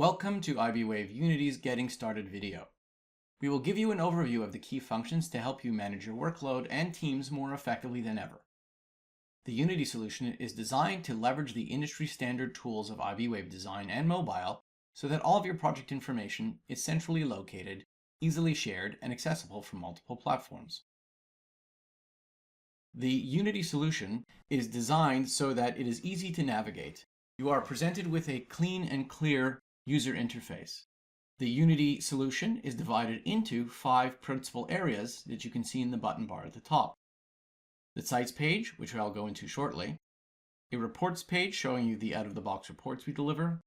Welcome to iBwave Unity's Getting Started video. We will give you an overview of the key functions to help you manage your workload and teams more effectively than ever. The Unity solution is designed to leverage the industry standard tools of iBwave Design and Mobile so that all of your project information is centrally located, easily shared, and accessible from multiple platforms. The Unity solution is designed so that it is easy to navigate. You are presented with a clean and clear user interface. The Unity solution is divided into 5 principal areas that you can see in the button bar at the top. The Sites page, which I'll go into shortly. A Reports page showing you the out-of-the-box reports we deliver.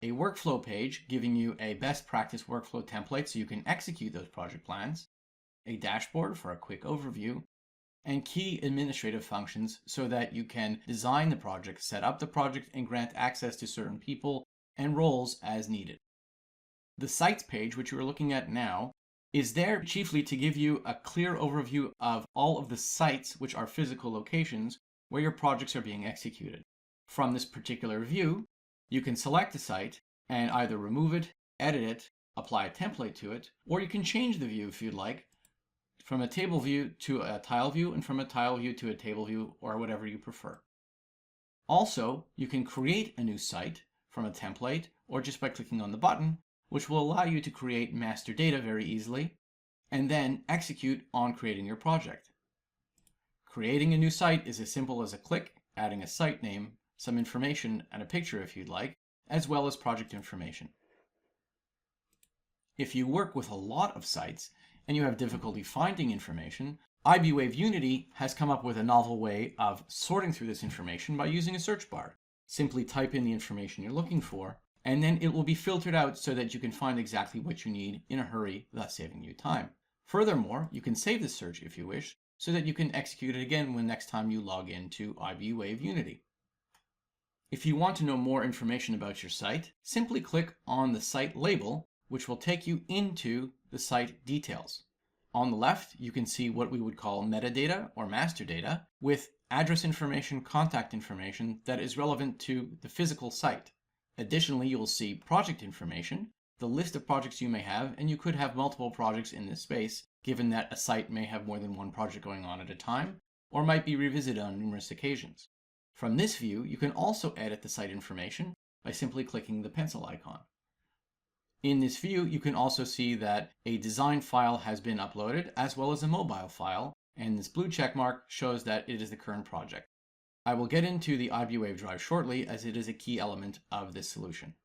A Workflow page giving you a best practice workflow template so you can execute those project plans. A dashboard for a quick overview. And key administrative functions so that you can design the project, set up the project, and grant access to certain people and roles as needed. The Sites page, which you're looking at now, is there chiefly to give you a clear overview of all of the sites, which are physical locations, where your projects are being executed. From this particular view, you can select a site and either remove it, edit it, apply a template to it, or you can change the view if you'd like, from a table view to a tile view, and from a tile view to a table view, or whatever you prefer. Also, you can create a new site from a template, or just by clicking on the button, which will allow you to create master data very easily, and then execute on creating your project. Creating a new site is as simple as a click, adding a site name, some information, and a picture if you'd like, as well as project information. If you work with a lot of sites, and you have difficulty finding information, iBwave Unity has come up with a novel way of sorting through this information by using a search bar. Simply type in the information you're looking for, and then it will be filtered out so that you can find exactly what you need in a hurry, thus saving you time. Furthermore, you can save the search if you wish, so that you can execute it again when next time you log into iBwave Unity. If you want to know more information about your site, simply click on the site label, which will take you into the site details. On the left, you can see what we would call metadata or master data with address information, contact information that is relevant to the physical site. Additionally, you'll see project information, the list of projects you may have, and you could have multiple projects in this space, given that a site may have more than one project going on at a time, or might be revisited on numerous occasions. From this view, you can also edit the site information by simply clicking the pencil icon. In this view, you can also see that a design file has been uploaded, as well as a mobile file, and this blue check mark shows that it is the current project. I will get into the iBwave drive shortly, as it is a key element of this solution.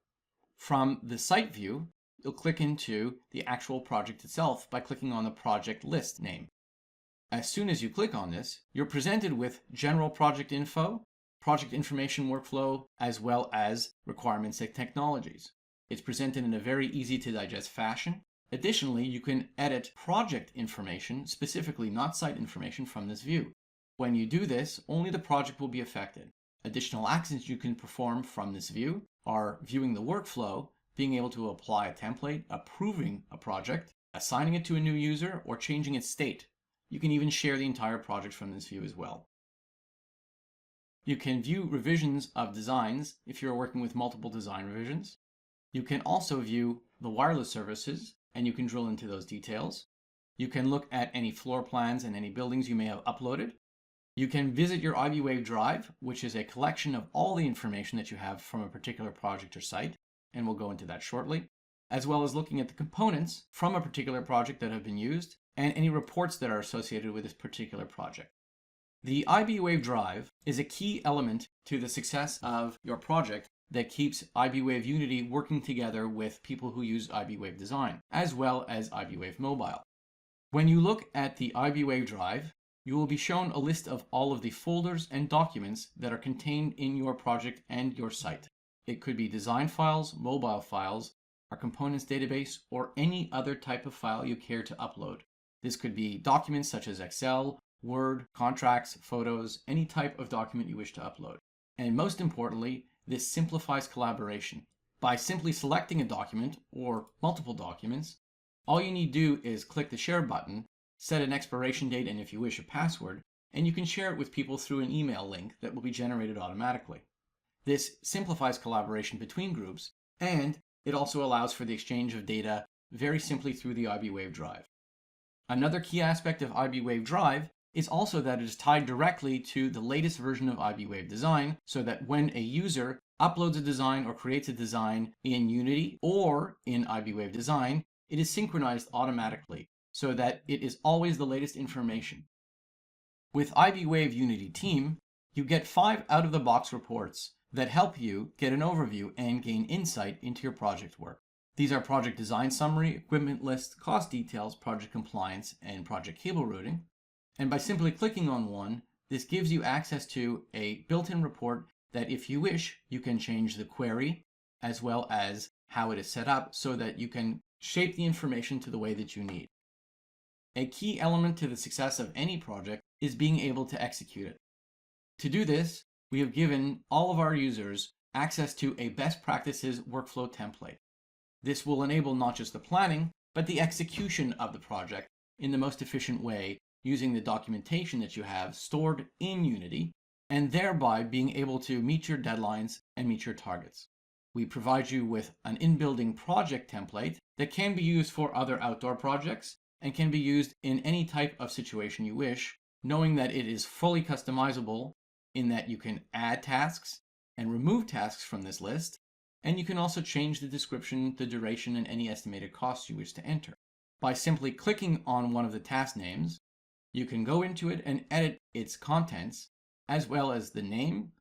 From the site view, you'll click into the actual project itself by clicking on the project list name. As soon as you click on this, you're presented with general project info, project information workflow, as well as requirements and technologies. It's presented in a very easy to digest fashion. Additionally, you can edit project information, specifically not site information, from this view. When you do this, only the project will be affected. Additional actions you can perform from this view are viewing the workflow, being able to apply a template, approving a project, assigning it to a new user, or changing its state. You can even share the entire project from this view as well. You can view revisions of designs if you're working with multiple design revisions. You can also view the wireless services, and you can drill into those details. You can look at any floor plans and any buildings you may have uploaded. You can visit your iBwave drive, which is a collection of all the information that you have from a particular project or site, and we'll go into that shortly, as well as looking at the components from a particular project that have been used, and any reports that are associated with this particular project. The iBwave drive is a key element to the success of your project that keeps iBwave Unity working together with people who use iBwave Design, as well as iBwave Mobile. When you look at the iBwave drive, you will be shown a list of all of the folders and documents that are contained in your project and your site. It could be design files, mobile files, our components database, or any other type of file you care to upload. This could be documents such as Excel, Word, contracts, photos, any type of document you wish to upload. And most importantly, this simplifies collaboration. By simply selecting a document or multiple documents, all you need to do is click the share button, set an expiration date, and if you wish, a password, and you can share it with people through an email link that will be generated automatically. This simplifies collaboration between groups, and It also allows for the exchange of data very simply through the iBwave drive. Another key aspect of iBwave Drive is also that it is tied directly to the latest version of iBwave Design, so that when a user uploads a design or creates a design in Unity or in iBwave Design, it is synchronized automatically so that it is always the latest information. With iBwave Unity Team, you get 5 out-of-the-box reports that help you get an overview and gain insight into your project work. These are project design summary, equipment list, cost details, project compliance, and project cable routing. And by simply clicking on one, this gives you access to a built-in report that, if you wish, you can change the query as well as how it is set up so that you can shape the information to the way that you need. A key element to the success of any project is being able to execute it. To do this, we have given all of our users access to a best practices workflow template. This will enable not just the planning, but the execution of the project in the most efficient way, using the documentation that you have stored in Unity, and thereby being able to meet your deadlines and meet your targets. We provide you with an in-building project template that can be used for other outdoor projects and can be used in any type of situation you wish, knowing that it is fully customizable in that you can add tasks and remove tasks from this list, and you can also change the description, the duration, and any estimated costs you wish to enter. By simply clicking on one of the task names, you can go into it and edit its contents, as well as the name,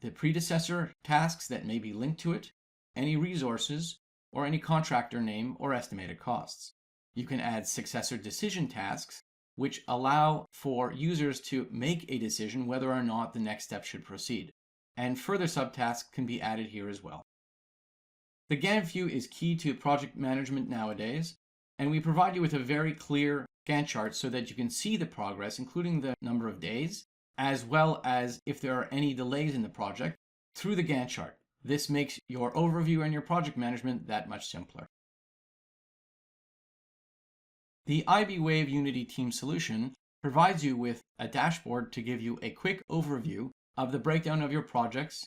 the predecessor tasks that may be linked to it, any resources, or any contractor name or estimated costs. You can add successor decision tasks, which allow for users to make a decision whether or not the next step should proceed. And further subtasks can be added here as well. The Gantt view is key to project management nowadays, and we provide you with a very clear Gantt chart so that you can see the progress, including the number of days, as well as if there are any delays in the project, through the Gantt chart. This makes your overview and your project management that much simpler. The iBwave Unity Team solution provides you with a dashboard to give you a quick overview of the breakdown of your projects,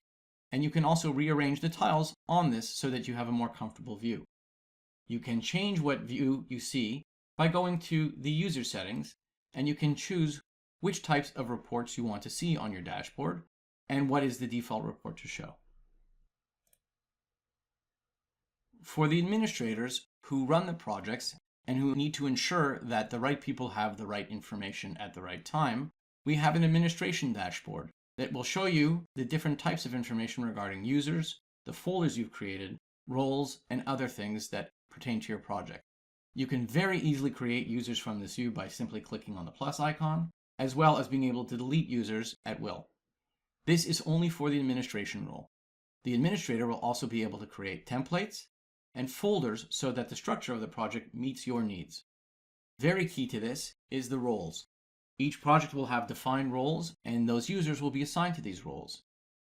and you can also rearrange the tiles on this so that you have a more comfortable view. You can change what view you see by going to the user settings, and you can choose which types of reports you want to see on your dashboard and what is the default report to show. For the administrators who run the projects and who need to ensure that the right people have the right information at the right time, we have an administration dashboard that will show you the different types of information regarding users, the folders you've created, roles, and other things that pertain to your project. You can very easily create users from this view by simply clicking on the plus icon, as well as being able to delete users at will. This is only for the administration role. The administrator will also be able to create templates and folders so that the structure of the project meets your needs. Very key to this is the roles. Each project will have defined roles, and those users will be assigned to these roles.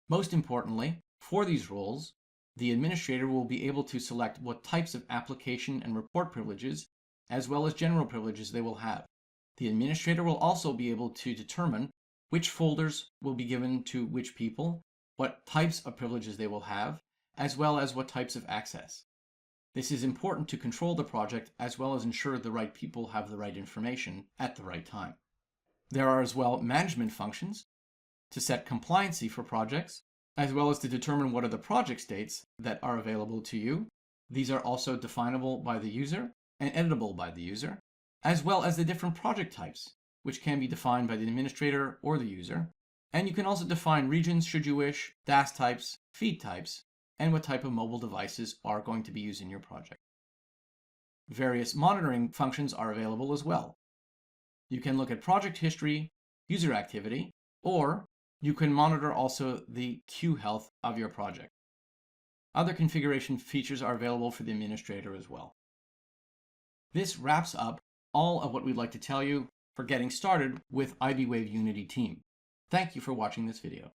Most importantly, for these roles, the administrator will be able to select what types of application and report privileges, as well as general privileges, they will have. The administrator will also be able to determine which folders will be given to which people, what types of privileges they will have, as well as what types of access. This is important to control the project, as well as ensure the right people have the right information at the right time. There are as well management functions to set compliancy for projects, as well as to determine what are the project states that are available to you. These are also definable by the user and editable by the user, as well as the different project types, which can be defined by the administrator or the user. And you can also define regions should you wish, DAS types, feed types, and what type of mobile devices are going to be used in your project. Various monitoring functions are available as well. You can look at project history, user activity, or you can monitor also the queue health of your project. Other configuration features are available for the administrator as well. This wraps up all of what we'd like to tell you for getting started with iBwave Unity Team. Thank you for watching this video.